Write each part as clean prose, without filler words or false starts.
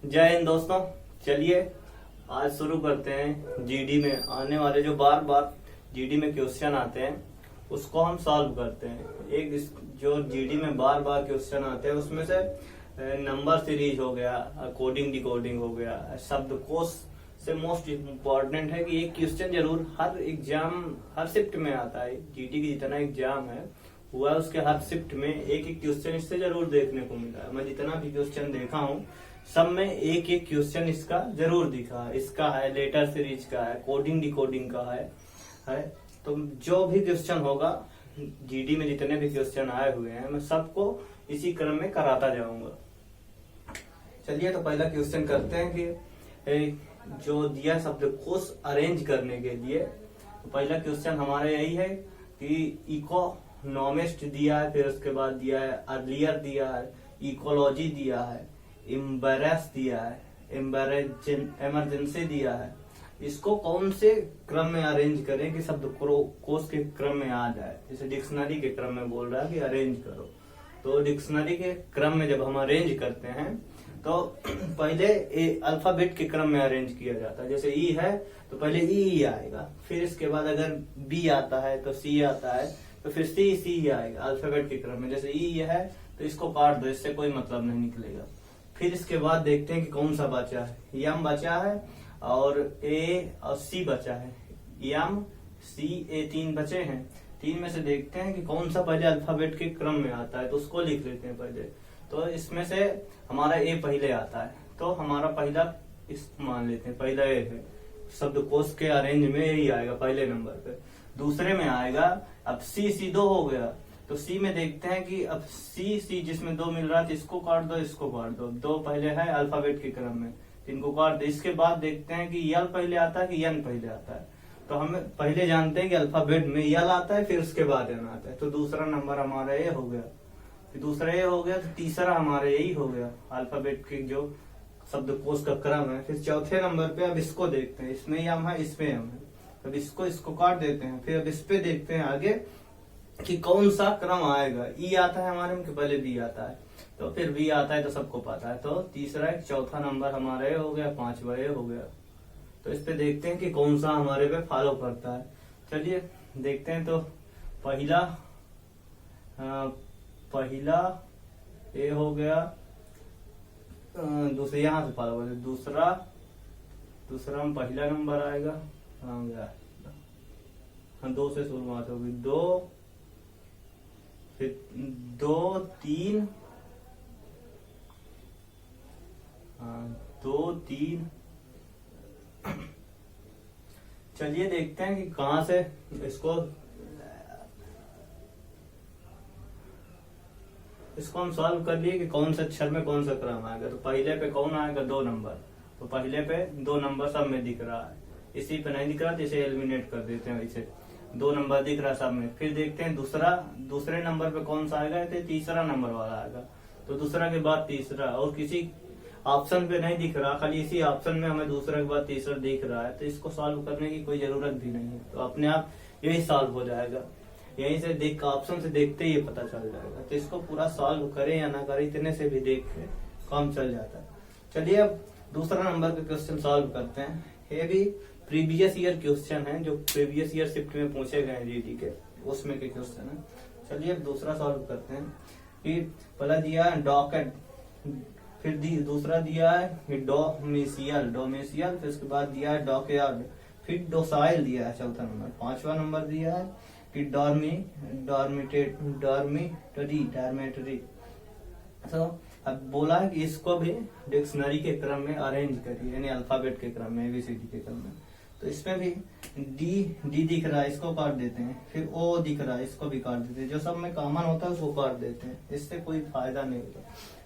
जय हिंद दोस्तों। चलिए आज शुरू करते हैं। जीडी में आने वाले जो बार बार जीडी में क्वेश्चन आते हैं उसको हम सॉल्व करते हैं। जो जीडी में बार बार क्वेश्चन आते हैं उसमें से नंबर सीरीज हो गया, कोडिंग डिकोडिंग हो गया, शब्दकोश से मोस्ट इम्पोर्टेंट है कि एक क्वेश्चन जरूर हर एग्जाम हर शिफ्ट में आता है। जीडी की जितना एग्जाम है हुआ उसके हर शिफ्ट में एक एक क्वेश्चन इससे जरूर देखने को मिला है। मैं जितना भी क्वेश्चन देखा हूँ सब में एक एक क्वेश्चन इसका जरूर दिखा है। इसका है, लेटर सीरीज का है, कोडिंग डिकोडिंग का है। तो जो भी क्वेश्चन होगा जीडी में जितने भी क्वेश्चन आए हुए हैं मैं सबको इसी क्रम में कराता जाऊंगा। चलिए तो पहला क्वेश्चन करते हैं कि जो दिया शब्दकोश अरेंज करने के लिए। तो पहला क्वेश्चन हमारा यही है कि इकोनॉमिस्ट दिया है, फिर उसके बाद दिया है अर्लियर दिया है, इकोलॉजी दिया है, एम्बैरेस दिया है, इमरजेंसी दिया है। इसको कौन से क्रम में अरेंज करें कि शब्दकोश के क्रम में आ जाए। जैसे डिक्शनरी के क्रम में बोल रहा है कि अरेंज करो, तो डिक्शनरी के क्रम में जब हम अरेंज करते हैं तो पहले अल्फाबेट के क्रम में अरेंज किया जाता है। जैसे ई है तो पहले ई आएगा, फिर इसके बाद अगर बी आता है तो सी आता है, तो फिर सी आएगा अल्फाबेट के क्रम में। जैसे ई है तो इसको काट दो, इससे कोई मतलब नहीं निकलेगा। फिर इसके बाद देखते हैं कि कौन सा बचा है। यम बचा है और ए और सी बचा है। यम सी ए तीन बचे हैं। तीन में से देखते हैं कि कौन सा पहले अल्फाबेट के क्रम में आता है, तो उसको लिख लेते हैं पहले। तो इसमें से हमारा ए पहले आता है, तो हमारा पहला इस मान लेते हैं पहला ए है। शब्दकोश के अरेंज में यही आएगा पहले नंबर पे। दूसरे में आएगा, अब सी दो हो गया, तो सी में देखते हैं कि अब सी जिसमें दो मिल रहा है तो इसको काट दो, इसको काट दो। दो पहले है अल्फाबेट के क्रम में, इनको काट दो। इसके बाद देखते हैं कि यल पहले आता है कि यन पहले आता है। तो हम पहले जानते हैं कि अल्फाबेट में यल आता है, फिर उसके बाद यन आता है। तो दूसरा नंबर हमारा ये हो गया, फिर दूसरा ये हो गया, तो तीसरा हमारा यही हो गया अल्फाबेट के जो शब्दकोश का क्रम है। फिर चौथे नंबर पे अब इसको देखते हैं, इसमें यम है, इसमें यम है। अब इसको काट देते हैं। फिर अब इस पे देखते हैं आगे कि कौन सा क्रम आएगा। ई आता है हमारे में कि पहले बी आता है, तो फिर बी आता है तो सबको पता है। तो तीसरा चौथा नंबर हमारा ये हो गया, पांचवा ये हो गया। तो इस पे देखते हैं कि कौन सा हमारे पे फॉलो करता है। चलिए देखते हैं। तो पहला ये हो गया, दूसरे यहाँ से फॉलो करते, दूसरा में पहला नंबर आएगा। हाँ, दो से शुरुआत होगी, दो, फिर दो तीन, दो तीन। चलिए देखते हैं कि कहां से इसको हम सॉल्व कर लिए कि कौन से अक्षर में कौन सा क्रम आएगा। तो पहले पे कौन आएगा, दो नंबर। तो पहले पे दो नंबर सब में दिख रहा है, इसी पे नहीं दिख रहा तो इसे एलिमिनेट कर देते हैं। इसे दो नंबर दिख रहा सब में। फिर देखते हैं दूसरे नंबर पे कौन सा आएगा, तो तीसरा नंबर वाला आएगा। तो दूसरा के बाद तीसरा, और किसी ऑप्शन पे नहीं दिख रहा, खाली इसी ऑप्शन में हमें दूसरा के बाद तीसरा दिख रहा है। तो इसको सॉल्व करने की कोई जरूरत भी नहीं है, तो अपने आप यही सॉल्व हो जाएगा। यहीं से देख ऑप्शन से देखते ही पता चल जाएगा। तो इसको पूरा सॉल्व करें या ना करें, इतने से भी देख के काम चल जाता है। चलिए अब दूसरा नंबर का क्वेश्चन सॉल्व करते हैं। ये भी प्रीवियस ईयर क्वेश्चन है, जो प्रीवियस ईयर शिफ्ट में पूछे गए हैं जीडी के, उसमें के क्वेश्चन है। चलिए अब दूसरा सॉल्व करते हैं। कि पहला दिया है डॉकेट, फिर दूसरा दिया है डोमेसियल, फिर उसके बाद दिया है डॉकयार्ड, फिर डोसाइल दिया है चौथा नंबर। पांचवा नंबर दिया है कि डॉर्मिटरी। तो अब बोला है कि इसको भी डिक्शनरी के क्रम में अरेंज करिए, यानी अल्फाबेट के क्रम में, एबीसीडी के क्रम में। तो इसमें भी डी दिख रहा है, इसको काट देते हैं। फिर ओ दिख रहा है, इसको भी काट देते हैं। जो सब में कॉमन होता है उसको काट देते हैं, इससे कोई फायदा नहीं होता।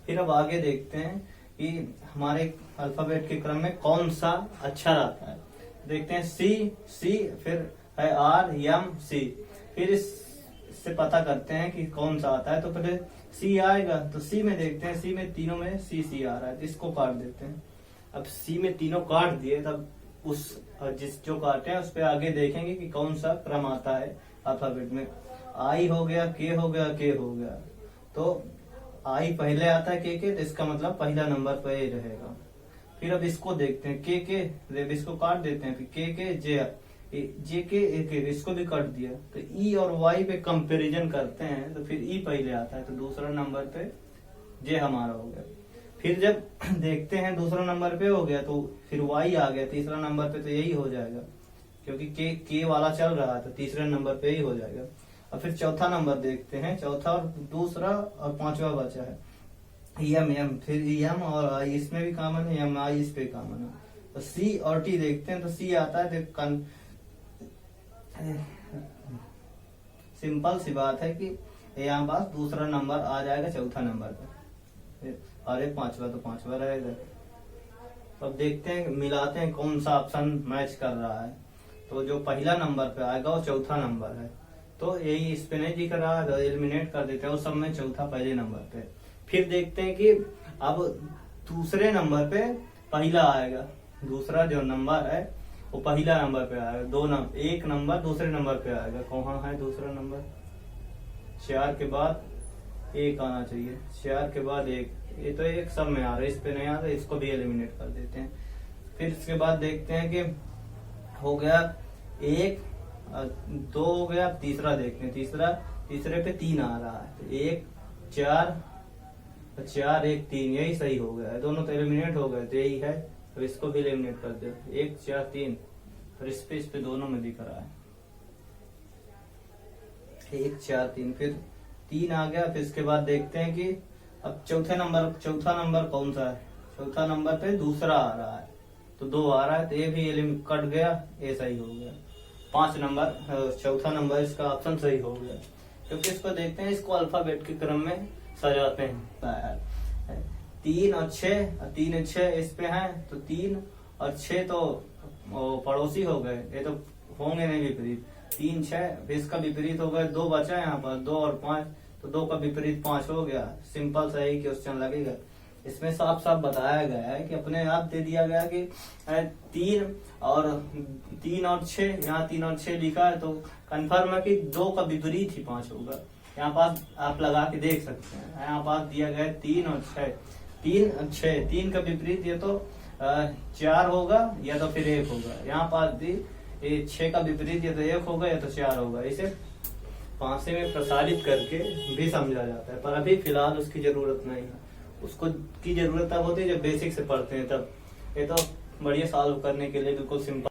फिर अब आगे देखते हैं कि हमारे अल्फाबेट के क्रम में कौन सा अक्षर आता है। देखते हैं सी, फिर है आर, यम, सी। फिर इससे पता करते हैं कि कौन सा आता है। तो पहले सी आएगा, तो सी में देखते हैं, सी में तीनों में सी आ रहा है, तो इसको काट देते हैं। अब सी में तीनों काट दिए, तब जो काटे हैं उस पे आगे देखेंगे कि कौन सा क्रम आता है अल्फाबेट में। आई हो गया, के हो गया, के हो गया। तो आई पहले आता है के तो इसका मतलब पहला नंबर पे ही रहेगा। फिर अब इसको देखते हैं के इसको काट देते हैं, फिर के जे के इसको भी काट दिया, तो ई और वाई पे कंपैरिजन करते हैं तो फिर ई पहले आता है, तो दूसरा नंबर पे जे हमारा हो गया। फिर जब देखते हैं दूसरा नंबर पे हो गया तो फिर वाई आ गया तीसरा नंबर पे, तो यही हो जाएगा क्योंकि के वाला चल रहा है तो तीसरे नंबर पे ही हो जाएगा। और फिर चौथा नंबर देखते हैं, चौथा और दूसरा और पांचवा बचा है एम, फिर एम और आई इसमें भी कॉमन है, एम आई इस पे कॉमन है। तो सी और टी देखते हैं, तो सी आता है तो सिंपल सी बात है कि यहाँ पास दूसरा नंबर आ जाएगा चौथा नंबर पे, और एक पांचवा तो पांचवा रहेगा। तो अब देखते हैं मिलाते हैं कौन सा ऑप्शन मैच कर रहा है, तो जो पहला नंबर पे आएगा वो चौथा नंबर है, तो यही इस पे नहीं दिख रहा है तो एलिमिनेट कर देते हैं, उस सब में चौथा पहले नंबर पे। फिर देखते हैं कि अब दूसरे नंबर पे पहला आएगा, दूसरा जो नंबर है वो पहला नंबर पे आएगा, एक नंबर दूसरे नंबर पे आएगा। कहाँ है दूसरा नंबर? 4 के बाद 1 आना चाहिए, 4 के बाद 1, ये तो एक सब में आ रहा है, इस पे नहीं आ रहा, इसको भी एलिमिनेट कर देते हैं। फिर इसके बाद देखते हैं कि हो गया 1 2 हो गया, तीसरा देखते हैं, तीसरे पे 3 आ रहा है, 1 4 4 1 3 यही सही हो गया है, दोनों तो एलिमिनेट हो गए तो यही है, तो इसको भी एलिमिनेट कर दो। 1 4 3 और इस पे दोनों में दिख रहा है 1 4 3, फिर 3 आ गया। फिर इसके बाद देखते हैं कि अब चौथा नंबर कौन सा है? चौथा नंबर पे दूसरा आ रहा है तो 2 आ रहा है, तो ये भी एलिमिनेट कट गया, ये सही हो गया। 5 नंबर चौथा नंबर इसका ऑप्शन सही हो गया, क्योंकि इसको देखते हैं, इसको अल्फाबेट के क्रम में सजाते हैं। 3 और 6 इस पे है, तो 3 और 6 तो पड़ोसी हो गए, ये तो होंगे नहीं विपरीत। 3 6 इसका विपरीत हो गया, 2 बचा यहाँ पर, 2 और 5, तो 2 का विपरीत 5 हो गया। सिंपल सा ही क्वेश्चन लगेगा, इसमें साफ साफ बताया गया है कि अपने आप दे दिया गया कि 3 और 6, यहाँ 3 और 6 लिखा है तो कंफर्म है कि 2 का विपरीत ही 5 होगा। यहाँ पास आप लगा के देख सकते हैं, यहाँ पास दिया गया है 3 और 6, 3 और 6, 3 का विपरीत ये तो 4 होगा या तो फिर 1 होगा। यहाँ पास दी 6 का विपरीत या तो 1 होगा या तो 4 होगा। इसे फांसे में प्रसारित करके भी समझा जाता है, पर अभी फिलहाल उसकी जरूरत नहीं है। उसको की जरूरत तब होती है जब बेसिक से पढ़ते हैं, तब ये तो बढ़िया सॉल्व करने के लिए बिल्कुल सिंपल